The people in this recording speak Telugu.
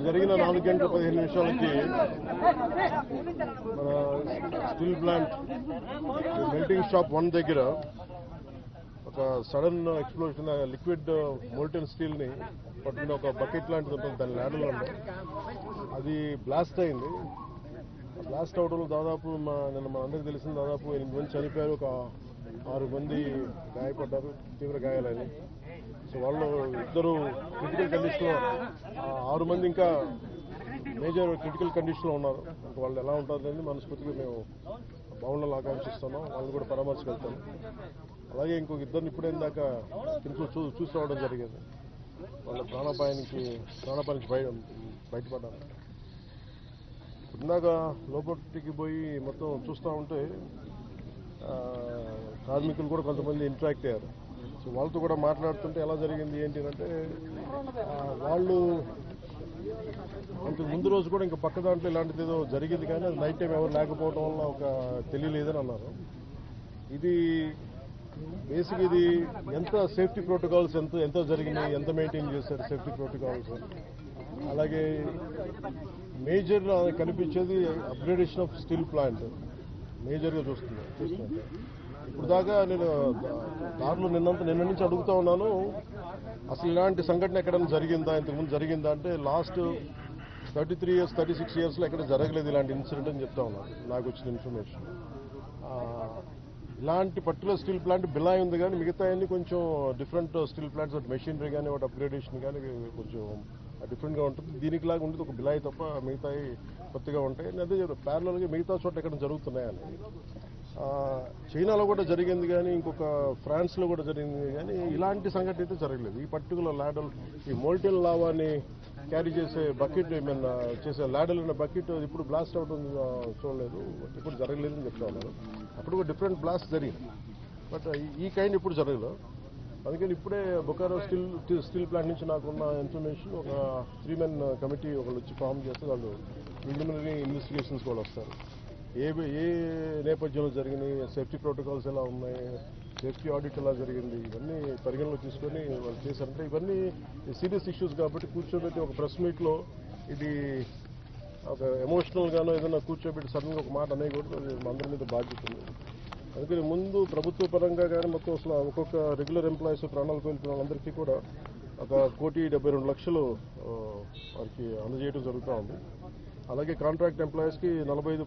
జరిగిన 4 గంటల 15 నిమిషాలకి మన స్టీల్ ప్లాంట్ మెల్టింగ్ షాప్ 1 దగ్గర ఒక sudden explosion, liquid molten steel ని పట్టుకుని ఒక బకెట్ లాంటిది ఉంటుంది, దాని ల్యాడర్లో అది బ్లాస్ట్ అయింది. బ్లాస్ట్ అవడంలో దాదాపు నిన్న మన అందరికీ తెలిసింది దాదాపు 8 మంది చనిపోయారు, ఒక 6 మంది గాయపడ్డారు, తీవ్ర గాయాలని. సో వాళ్ళు 2 క్రిటికల్ కండిషన్లో, 6 మంది ఇంకా మేజర్ క్రిటికల్ కండిషన్లో ఉన్నారు. ఇంకా వాళ్ళు ఎలా ఉంటారని మనస్ఫూర్తిగా మేము బాగుండాలని ఆకాంక్షిస్తున్నాం. వాళ్ళని కూడా పరామర్శకెళ్తాం. అలాగే ఇంకొక 2 ఇప్పుడే ఇందాక చూసి రావడం జరిగింది. వాళ్ళ ప్రాణాపాయానికి బయటపడ్డారు. ఇందాక లోపలికి పోయి మొత్తం చూస్తూ ఉంటే కార్మికులు కూడా కొంతమంది ఇంటరాక్ట్ అయ్యారు. సో వాళ్ళతో కూడా మాట్లాడుతుంటే ఎలా జరిగింది ఏంటి అంటే, వాళ్ళు అంతకు ముందు రోజు కూడా ఇంకా పక్క దాంట్లో ఇలాంటిది ఏదో జరిగింది, కానీ అది నైట్ టైం ఎవరు లేకపోవడం వల్ల ఒక తెలియలేదని అన్నారు. ఇది బేసిక్ ఇది ఎంత సేఫ్టీ ప్రోటోకాల్స్ ఎంత జరిగినాయి, ఎంత మెయింటైన్ చేశారు సేఫ్టీ ప్రోటోకాల్స్. అలాగే మేజర్ కనిపించేది అప్గ్రేడేషన్ ఆఫ్ స్టీల్ ప్లాంట్ మేజర్గా చూస్తున్నాను. ఇప్పుడు దాకా నేను దారిలో నిన్న నుంచి అడుగుతా ఉన్నాను, అసలు ఇలాంటి సంఘటన ఎక్కడైనా జరిగిందా, ఇంతకుముందు జరిగిందా అంటే లాస్ట్ 33 years 36 yearsలో ఎక్కడ జరగలేదు ఇలాంటి ఇన్సిడెంట్ అని చెప్తా ఉన్నాను నాకు వచ్చిన ఇన్ఫర్మేషన్. ఇలాంటి పర్టికులర్ స్టీల్ ప్లాంట్ బిలాయ్ ఉంది, కానీ మిగతా అన్ని కొంచెం డిఫరెంట్ స్టీల్ ప్లాంట్స్, వాటి మెషినరీ కానీ వాటి అప్గ్రేడేషన్ కానీ కొంచెం డిఫరెంట్గా ఉంటుంది. దీనికి లాగా ఉండేది ఒక బిలాయ్ తప్ప మిగతాయి కొత్తగా ఉంటాయి. అదే ప్యారలల్గా మిగతా చోట ఎక్కడ జరుగుతున్నాయని. చైనాలో కూడా జరిగింది, కానీ ఇంకొక ఫ్రాన్స్లో కూడా జరిగింది, కానీ ఇలాంటి సంఘటన అయితే జరగలేదు. ఈ పర్టికులర్ ల్యాడల్, ఈ మోల్టెన్ లావాని క్యారీ చేసే బకెట్, చేసే ల్యాడల్ అనే బకెట్ ఇప్పుడు బ్లాస్ట్ అవడం చూడలేదు, ఇప్పుడు జరగలేదని చెప్తా ఉన్నారు. అప్పుడు కూడా డిఫరెంట్ బ్లాస్ట్ జరిగింది, బట్ ఈ కైండ్ ఇప్పుడు జరగలేదు. అందుకని ఇప్పుడే బొకారో స్టీల్ ప్లాంట్ నుంచి నాకున్న ఇన్ఫర్మేషన్, ఒక 3 men కమిటీ ఒకళ్ళు వచ్చి ఫామ్ చేస్తే వాళ్ళు ప్రిలిమినరీ ఇన్వెస్టిగేషన్స్ కూడా వస్తారు. ఏ నేపథ్యంలో జరిగినాయి, సేఫ్టీ ప్రోటోకాల్స్ ఎలా ఉన్నాయి, సేఫ్టీ ఆడిట్ ఎలా జరిగింది, ఇవన్నీ పరిగణలో తీసుకొని వాళ్ళు చేశారంటే ఇవన్నీ సీరియస్ ఇష్యూస్ కాబట్టి కూర్చోబెట్టి ఒక ప్రెస్ మీట్లో ఇది ఒక ఎమోషనల్ గానో ఏదైనా కూర్చోబెట్టి సడన్గా ఒక మాట అనేకూడదు, అందరి మీద బాధ్యత ఉంది. అందుకని ముందు ప్రభుత్వ పరంగా కానీ మొత్తం అసలు ఒక్కొక్క రెగ్యులర్ ఎంప్లాయీస్ ప్రాణాలు కోల్పోయిన వాళ్ళందరికీ కూడా 1,72,00,000 వారికి అందజేయడం జరుగుతూ ఉంది. అలాగే కాంట్రాక్ట్ ఎంప్లాయీస్కి 45